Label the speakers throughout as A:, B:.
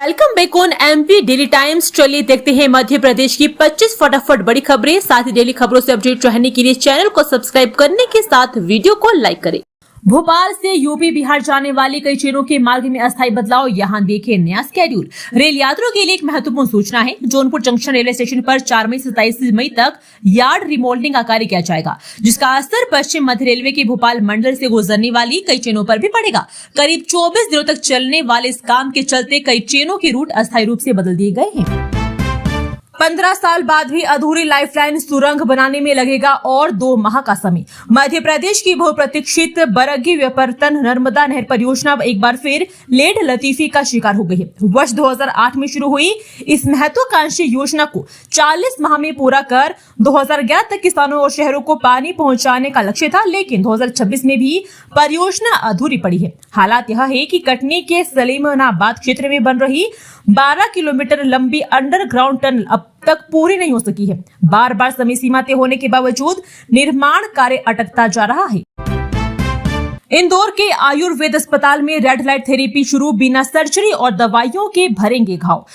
A: Welcome back on MP daily times. चलिए देखते हैं मध्य प्रदेश की 25 फटाफट बड़ी खबरें। साथ ही डेली खबरों से अपडेट रहने के लिए चैनल को सब्सक्राइब करने के साथ वीडियो को लाइक करें। भोपाल से यूपी बिहार जाने वाली कई ट्रेनों के मार्ग में अस्थायी बदलाव, यहाँ देखें नया स्केड्यूल। रेल यात्रियों के लिए एक महत्वपूर्ण सूचना है। जौनपुर जंक्शन रेलवे स्टेशन पर 4 मई से 27 मई तक यार्ड रिमॉडलिंग का कार्य किया जाएगा, जिसका असर पश्चिम मध्य रेलवे के भोपाल मंडल से गुजरने वाली कई ट्रेनों पर भी पड़ेगा। करीब 24 दिनों तक चलने वाले इस काम के चलते कई ट्रेनों के रूट अस्थायी रूप से बदल दिए गए हैं। 15 साल बाद भी अधूरी लाइफलाइन सुरंग बनाने में लगेगा और 2 माह का समय। मध्य प्रदेश की बहुप्रतीक्षित बरगी व्यपर्तन नर्मदा नहर परियोजना एक बार फिर लेड लतीफी का शिकार हो गई है। वर्ष 2008 में शुरू हुई इस महत्वाकांक्षी योजना को 40 माह में पूरा कर 2011 तक किसानों और शहरों को पानी पहुंचाने का लक्ष्य था, लेकिन 2026 में भी परियोजना अधूरी पड़ी है। हालात यह है कि कटनी के सलीमनाबाद क्षेत्र में बन रही 12 किलोमीटर लंबी अंडरग्राउंड टनल अब तक पूरी नहीं हो सकी है। बार बार समय सीमा तय होने के बावजूद निर्माण कार्य अटकता जा रहा है। इंदौर के आयुर्वेद अस्पताल में रेड लाइट थेरेपी शुरू, बिना सर्जरी और दवाइयों के भरेंगे घाव।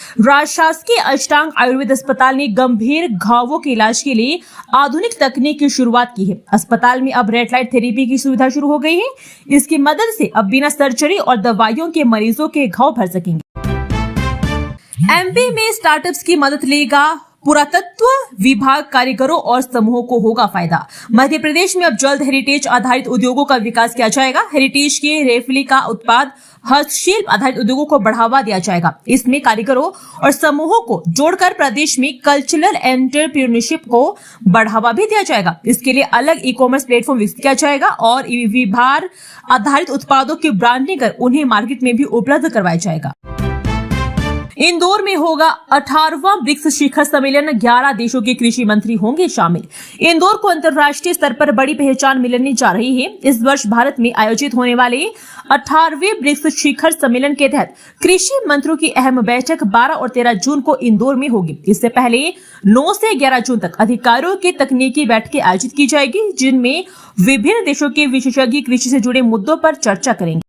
A: शासकीय अष्टांग आयुर्वेद अस्पताल ने गंभीर घावों के इलाज के लिए आधुनिक तकनीक की शुरुआत की है। अस्पताल में अब रेड लाइट थेरेपी की सुविधा शुरू हो गई है। इसकी मदद से अब बिना सर्जरी और दवाइयों के मरीजों के घाव भर सकेंगे। एमपी में स्टार्टअप्स की मदद लेगा पुरातत्व विभाग, कारीगरों और समूहों को होगा फायदा। मध्य प्रदेश में अब जल्द हेरिटेज आधारित उद्योगों का विकास किया जाएगा। हेरिटेज के रेफली का उत्पाद हस्तशिल्प आधारित उद्योगों को बढ़ावा दिया जाएगा। इसमें कारीगरों और समूहों को जोड़कर प्रदेश में कल्चरल एंटरप्रेन्योरशिप को बढ़ावा भी दिया जाएगा। इसके लिए अलग ई कॉमर्स प्लेटफॉर्म विकसित किया जाएगा और विभाग आधारित उत्पादों की ब्रांडिंग कर उन्हें मार्केट में भी उपलब्ध करवाया जाएगा। इंदौर में होगा 18वां ब्रिक्स शिखर सम्मेलन, 11 देशों के कृषि मंत्री होंगे शामिल। इंदौर को अंतर्राष्ट्रीय स्तर पर बड़ी पहचान मिलने जा रही है। इस वर्ष भारत में आयोजित होने वाले 18वें ब्रिक्स शिखर सम्मेलन के तहत कृषि मंत्रियों की अहम बैठक 12 और 13 जून को इंदौर में होगी। इससे पहले 9 से 11 जून तक अधिकारियों की तकनीकी बैठकें आयोजित की जाएगी, जिनमें विभिन्न देशों के विशेषज्ञ कृषि से जुड़े मुद्दों पर चर्चा करेंगे।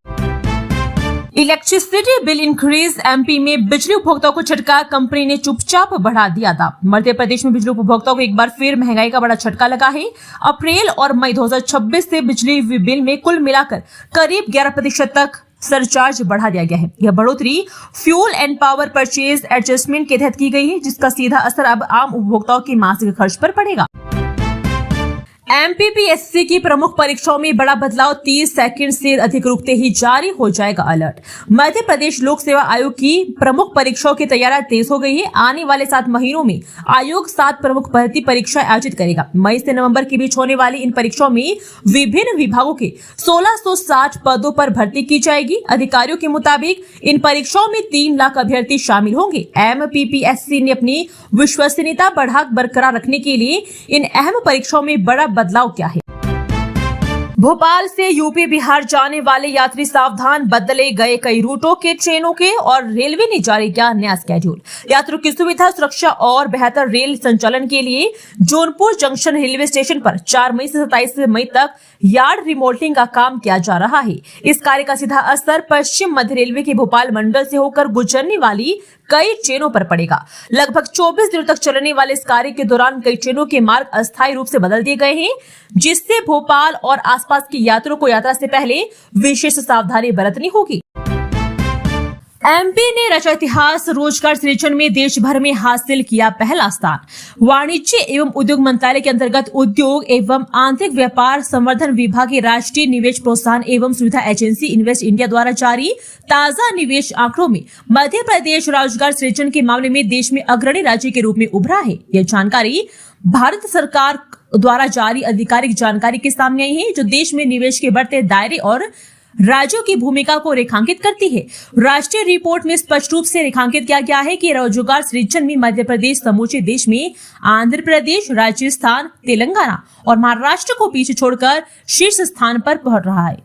A: इलेक्ट्रिसिटी बिल इंक्रीज, एमपी में बिजली उपभोक्ताओं को झटका, कंपनी ने चुपचाप बढ़ा दिया दाम। मध्य प्रदेश में बिजली उपभोक्ताओं को एक बार फिर महंगाई का बड़ा झटका लगा है। अप्रैल और मई 2026 से बिजली बिल में कुल मिलाकर करीब 11% तक सरचार्ज बढ़ा दिया गया है। यह बढ़ोतरी fuel and power purchase adjustment के तहत की गई है, जिसका सीधा असर अब आम उपभोक्ताओं के मासिक खर्च पर पड़ेगा। एमपीपीएससी की प्रमुख परीक्षाओं में बड़ा बदलाव, 30 सेकंड से अधिक रुकते ही जारी हो जाएगा अलर्ट। मध्य प्रदेश लोक सेवा आयोग की प्रमुख परीक्षाओं की तैयारी तेज हो गई है। आने वाले 7 महीनों में आयोग 7 प्रमुख भर्ती परीक्षाएं आयोजित करेगा। मई से नवंबर के बीच होने वाली इन परीक्षाओं में विभिन्न विभागों के 1660 पदों पर भर्ती की जाएगी। अधिकारियों के मुताबिक इन परीक्षाओं में 3 लाख अभ्यर्थी शामिल होंगे। एमपीपीएससी ने अपनी विश्वसनीयता बरकरार रखने के लिए इन अहम परीक्षाओं में बड़ा बदलाव क्या है। भोपाल से यूपी बिहार जाने वाले यात्री सावधान, बदले गए कई रूटों के ट्रेनों के और रेलवे ने जारी किया नया स्केड्यूल। यात्रियों की सुविधा, सुरक्षा और बेहतर रेल संचालन के लिए जौनपुर जंक्शन रेलवे स्टेशन पर 4 मई से 27 मई तक यार्ड रिमॉडलिंग का काम किया जा रहा है। इस कार्य का सीधा असर पश्चिम मध्य रेलवे के भोपाल मंडल से होकर गुजरने वाली कई ट्रेनों पर पड़ेगा। लगभग 24 दिनों तक चलने वाले इस कार्य के दौरान कई ट्रेनों के मार्ग अस्थायी रूप से बदल दिए गए हैं, जिससे भोपाल और आसपास के यात्रियों को यात्रा से पहले विशेष सावधानी बरतनी होगी। एमपी ने रचा इतिहास, रोजगार सृजन में देश भर में हासिल किया पहला स्थान। वाणिज्य एवं उद्योग मंत्रालय के अंतर्गत उद्योग एवं आंतरिक व्यापार संवर्धन विभाग की राष्ट्रीय निवेश प्रोत्साहन एवं सुविधा एजेंसी इन्वेस्ट इंडिया द्वारा जारी ताजा निवेश आंकड़ों में मध्य प्रदेश रोजगार सृजन के मामले में देश में अग्रणी राज्य के रूप में उभरा है। यह जानकारी भारत सरकार द्वारा जारी आधिकारिक जानकारी के सामने आई है, जो देश में निवेश के बढ़ते दायरे और राज्यों की भूमिका को रेखांकित करती है। राष्ट्रीय रिपोर्ट में स्पष्ट रूप से रेखांकित किया गया है कि रोजगार सृजन में मध्य प्रदेश समूचे देश में आंध्र प्रदेश, राजस्थान, तेलंगाना और महाराष्ट्र को पीछे छोड़कर शीर्ष स्थान पर पहुंच रहा है।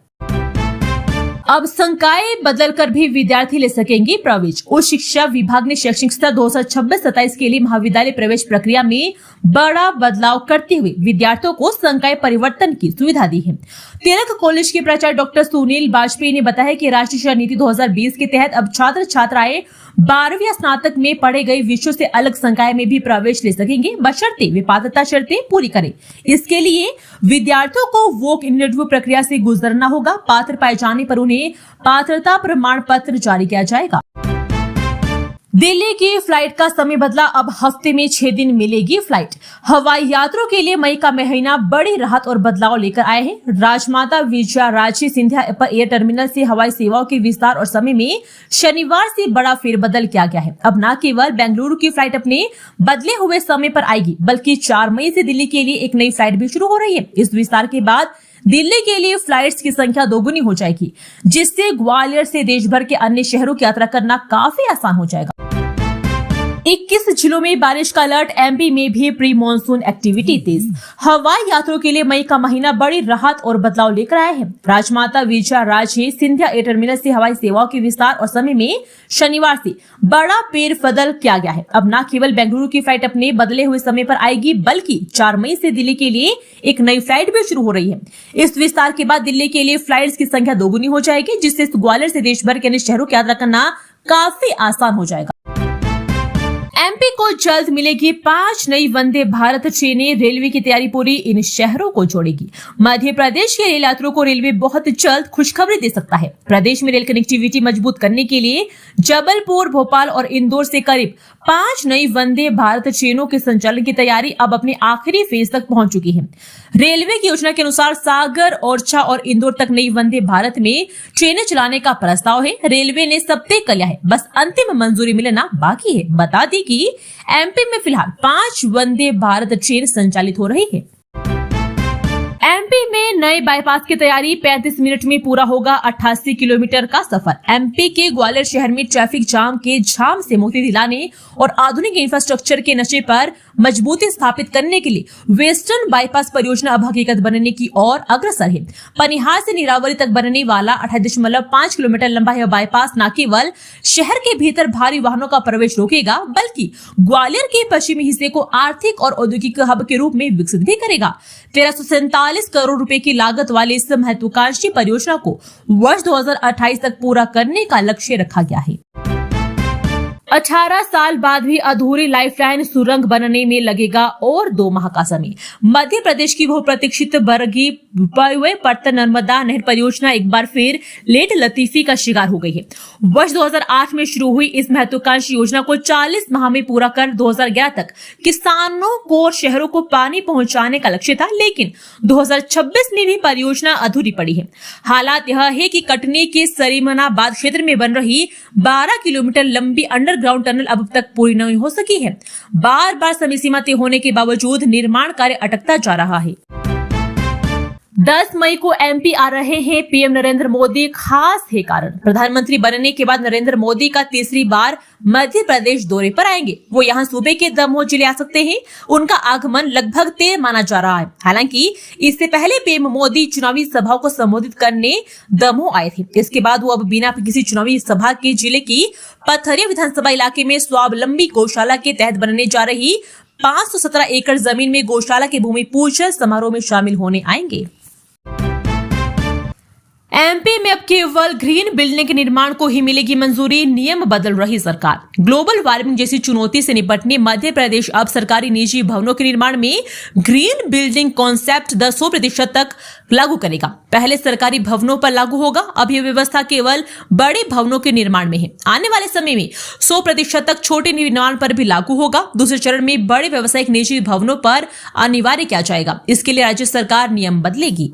A: अब संकाय बदलकर भी विद्यार्थी ले सकेंगे प्रवेश। उच्च शिक्षा विभाग ने शैक्षणिक सत्र 2026-27 के लिए महाविद्यालय प्रवेश प्रक्रिया में बड़ा बदलाव करते हुए विद्यार्थियों को संकाय परिवर्तन की सुविधा दी है। तिलक कॉलेज के प्राचार्य डॉक्टर सुनील वाजपेयी ने बताया कि राष्ट्रीय शिक्षा नीति 2020 के तहत अब छात्र छात्राएं 12वीं या स्नातक में पढ़े गए विषयों से अलग संकाय में भी प्रवेश ले सकेंगे, बशर्ते वे पात्रता शर्तें पूरी करें। इसके लिए विद्यार्थियों को वॉक इन इंटरव्यू प्रक्रिया से गुजरना होगा। पात्र पाए जाने पर उन्हें पात्रता प्रमाण पत्र जारी किया जाएगा। दिल्ली की फ्लाइट का समय बदला, अब हफ्ते में 6 दिन मिलेगी फ्लाइट। हवाई यात्रियों के लिए मई का महीना बड़ी राहत और बदलाव लेकर आए हैं। राजमाता विजयाराजे सिंधिया एयर टर्मिनल से हवाई सेवाओं के विस्तार और समय में शनिवार से बड़ा फेरबदल किया गया है। अब न केवल बेंगलुरु की फ्लाइट अपने बदले हुए समय पर आएगी, बल्कि 4 मई से दिल्ली के लिए एक नई फ्लाइट भी शुरू हो रही है। इस विस्तार के बाद दिल्ली के लिए फ्लाइट्स की संख्या दोगुनी हो जाएगी, जिससे ग्वालियर से देश भर के अन्य शहरों की यात्रा करना काफी आसान हो जाएगा। 21 जिलों में बारिश का अलर्ट, एमपी में भी प्री मॉनसून एक्टिविटी तेज। हवाई यात्रियों के लिए मई का महीना बड़ी राहत और बदलाव लेकर आया है। राजमाता विजयाराजे सिंधिया एयर टर्मिनल से हवाई सेवाओं के विस्तार और समय में शनिवार से बड़ा फेरबदल किया गया है। अब न केवल बेंगलुरु की फ्लाइट अपने बदले हुए समय पर आएगी, बल्कि 4 मई से दिल्ली के लिए एक नई फ्लाइट भी शुरू हो रही है। इस विस्तार के बाद दिल्ली के लिए फ्लाइट्स की संख्या दोगुनी हो जाएगी, जिससे ग्वालियर से देश भर के अन्य शहरों की यात्रा करना काफी आसान हो जाएगा। एमपी को जल्द मिलेगी 5 नई वंदे भारत ट्रेनें, रेलवे की तैयारी पूरी, इन शहरों को जोड़ेगी। मध्य प्रदेश के रेल यात्रियों को रेलवे बहुत जल्द खुशखबरी दे सकता है। प्रदेश में रेल कनेक्टिविटी मजबूत करने के लिए जबलपुर, भोपाल और इंदौर से करीब 5 नई वंदे भारत ट्रेनों के संचालन की तैयारी अब अपने आखिरी फेज तक पहुंच चुकी है। रेलवे की योजना के अनुसार सागर, ओरछा और इंदौर तक नई वंदे भारत में ट्रेनें चलाने का प्रस्ताव है। रेलवे ने सब तय कर लिया है, बस अंतिम मंजूरी मिलना बाकी है। बता दें कि एमपी में फिलहाल 5 वंदे भारत ट्रेन संचालित हो रही है। एमपी में नए बाईपास की तैयारी, 35 मिनट में पूरा होगा 88 किलोमीटर का सफर। एमपी के ग्वालियर शहर में ट्रैफिक जाम के झाम से मुक्ति दिलाने और आधुनिक इंफ्रास्ट्रक्चर के नशे पर मजबूती स्थापित करने के लिए वेस्टर्न बाईपास परियोजना अब हकीकत बनने की ओर अग्रसर है। पनिहार से नीरावरी तक बनने वाला 28.5 किलोमीटर लंबा यह बाईपास न केवल शहर के भीतर भारी वाहनों का प्रवेश रोकेगा, बल्कि ग्वालियर के पश्चिमी हिस्से को आर्थिक और औद्योगिक हब के रूप में विकसित भी करेगा। 1347 करोड़ रुपए की लागत वाली इस महत्वाकांक्षी परियोजना को वर्ष 2028 तक पूरा करने का लक्ष्य रखा गया है। 18 साल बाद भी अधूरी लाइफलाइन सुरंग बनने में लगेगा और 2 माह का समय। मध्य प्रदेश की बहुप्रतीक्षित बरगी पत्तन नर्मदा नहर परियोजना एक बार फिर लेट लतीफी का शिकार हो गई है। वर्ष 2008 में शुरू हुई इस महत्वाकांक्षी योजना को 40 माह में पूरा कर 2011 तक किसानों को और शहरों को पानी पहुंचाने का लक्ष्य था, लेकिन 2026 में भी परियोजना अधूरी पड़ी है। हालात यह है कि कटनी के सरीमनाबाद क्षेत्र में बन रही 12 किलोमीटर लंबी अंडरग्राउंड टनल अब तक पूरी नहीं हो सकी है। बार बार समय सीमा तय होने के बावजूद निर्माण कार्य अटकता जा रहा है। 10 मई को एमपी आ रहे हैं पीएम नरेंद्र मोदी, खास है कारण। प्रधानमंत्री बनने के बाद नरेंद्र मोदी का तीसरी बार मध्य प्रदेश दौरे पर आएंगे। वो यहाँ सूबे के दमोह जिले आ सकते हैं। उनका आगमन लगभग तय माना जा रहा है। हालांकि इससे पहले पीएम मोदी चुनावी सभाओं को संबोधित करने दमोह आए थे। इसके बाद वो अब बिना किसी चुनावी सभा के जिले की पथरिया विधानसभा इलाके में स्वावलंबी गौशाला के तहत बनने जा रही 517 एकड़ जमीन में गौशाला के भूमि पूजन समारोह में शामिल होने आएंगे। एमपी में अब केवल ग्रीन बिल्डिंग के निर्माण को ही मिलेगी मंजूरी, नियम बदल रही सरकार। ग्लोबल वार्मिंग जैसी चुनौती से निपटने मध्य प्रदेश अब सरकारी निजी भवनों के निर्माण में ग्रीन बिल्डिंग कॉन्सेप्ट 100% तक लागू करेगा। पहले सरकारी भवनों पर लागू होगा, अब यह व्यवस्था केवल बड़े भवनों के निर्माण में है। आने वाले समय में 100% तक छोटे निर्माण पर भी लागू होगा। दूसरे चरण में बड़े व्यावसायिक निजी भवनों पर अनिवार्य किया जाएगा। इसके लिए राज्य सरकार नियम बदलेगी।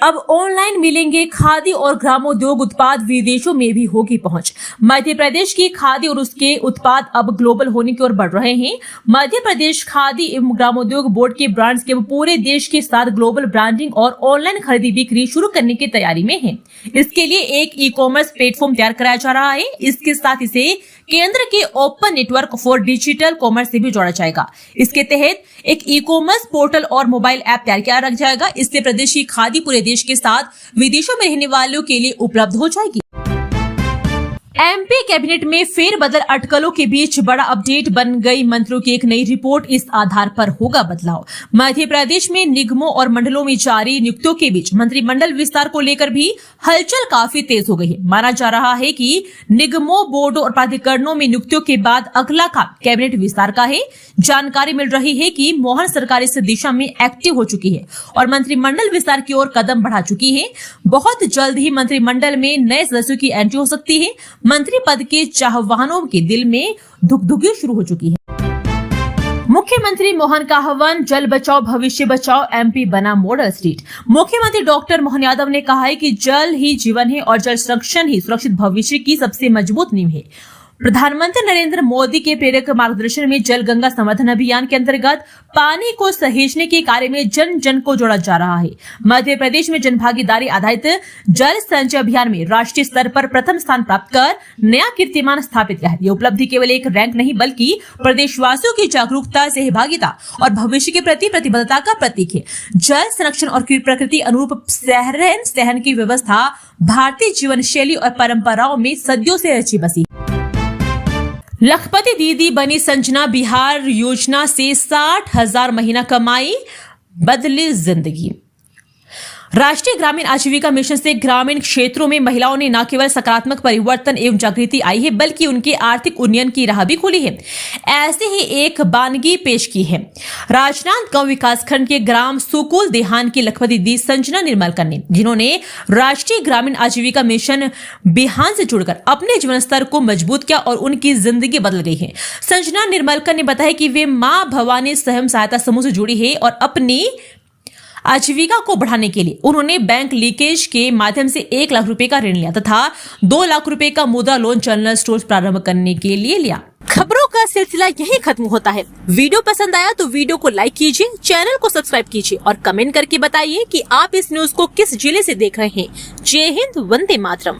A: अब ऑनलाइन मिलेंगे खादी और ग्रामोद्योग उत्पाद, विदेशों में भी होगी पहुंच। मध्य प्रदेश की खादी और उसके उत्पाद अब ग्लोबल होने की ओर बढ़ रहे हैं। मध्य प्रदेश खादी एवं ग्रामोद्योग बोर्ड के ब्रांड्स के पूरे देश के साथ ग्लोबल ब्रांडिंग और ऑनलाइन खरीदी बिक्री शुरू करने की तैयारी में है। इसके लिए एक ई-कॉमर्स प्लेटफॉर्म तैयार कराया जा रहा है। इसके साथ इसे केंद्र के open network for digital commerce से भी जोड़ा जाएगा। इसके तहत एक ई-कॉमर्स पोर्टल और मोबाइल ऐप तैयार किया रखा जाएगा। इससे प्रदेश की खादी पूरे देश के साथ विदेशों में रहने वालों के लिए उपलब्ध हो जाएगी। एमपी कैबिनेट में फेरबदल, अटकलों के बीच बड़ा अपडेट, बन गई मंत्रियों की एक नई रिपोर्ट, इस आधार पर होगा बदलाव। मध्य प्रदेश में निगमों और मंडलों में जारी नियुक्तियों के बीच मंत्रिमंडल विस्तार को लेकर भी हलचल काफी तेज हो गई है। माना जा रहा है कि निगमों, बोर्डों और प्राधिकरणों में नियुक्तियों के बाद अगला काम कैबिनेट विस्तार का है। जानकारी मिल रही है कि मोहन सरकार इस दिशा में एक्टिव हो चुकी है और मंत्रिमंडल विस्तार की ओर कदम बढ़ा चुकी है। बहुत जल्द ही मंत्रिमंडल में नए सदस्यों की एंट्री हो सकती है। मंत्री पद के चाहवानों के दिल में धुकधुकी शुरू हो चुकी है। मुख्यमंत्री मोहन का आह्वान, जल बचाओ भविष्य बचाओ, एमपी बना मॉडल स्टेट। मुख्यमंत्री डॉक्टर मोहन यादव ने कहा है कि जल ही जीवन है और जल संरक्षण ही सुरक्षित भविष्य की सबसे मजबूत नींव है। प्रधानमंत्री नरेंद्र मोदी के प्रेरक मार्गदर्शन में जल गंगा संवर्धन अभियान के अंतर्गत पानी को सहेजने के कार्य में जन जन को जोड़ा जा रहा है। मध्य प्रदेश में जनभागीदारी आधारित जल संचय अभियान में राष्ट्रीय स्तर पर प्रथम स्थान प्राप्त कर नया कीर्तिमान स्थापित किया है। ये उपलब्धि केवल एक रैंक नहीं बल्कि प्रदेशवासियों की जागरूकता, सहभागिता और भविष्य के प्रति प्रतिबद्धता का प्रतीक है। जल संरक्षण और प्रकृति अनुरूप रहन सहन की व्यवस्था भारतीय जीवन शैली और परंपराओं में सदियों से रची बसी। लखपति दीदी बनी संजना, बिहार योजना से 60,000 महीना कमाई, बदली जिंदगी। राष्ट्रीय ग्रामीण आजीविका मिशन से ग्रामीण क्षेत्रों में महिलाओं ने न केवल सकारात्मक परिवर्तन एवं जागृति आई है बल्कि उनके आर्थिक उन्नयन की राह भी खुली है। ऐसे ही एक बानगी पेश की है राजनांदगांव विकासखंड के ग्राम सुकुल देहान की लखपति दी संजना निर्मलकर ने, जिन्होंने राष्ट्रीय ग्रामीण आजीविका मिशन बिहान से जुड़कर अपने जीवन स्तर को मजबूत किया और उनकी जिंदगी बदल गई है। संजना निर्मलकर ने बताया कि वे मां भवानी स्वयं सहायता समूह से जुड़ी है और अपनी आजीविका को बढ़ाने के लिए उन्होंने बैंक लीकेज के माध्यम से 1 लाख रुपए का ऋण लिया तथा 2 लाख रुपए का मुद्रा लोन जनरल स्टोर प्रारंभ करने के लिए लिया। खबरों का सिलसिला यहीं खत्म होता है। वीडियो पसंद आया तो वीडियो को लाइक कीजिए, चैनल को सब्सक्राइब कीजिए और कमेंट करके बताइए कि आप इस न्यूज को किस जिले से देख रहे हैं। जय हिंद, वंदे मातरम।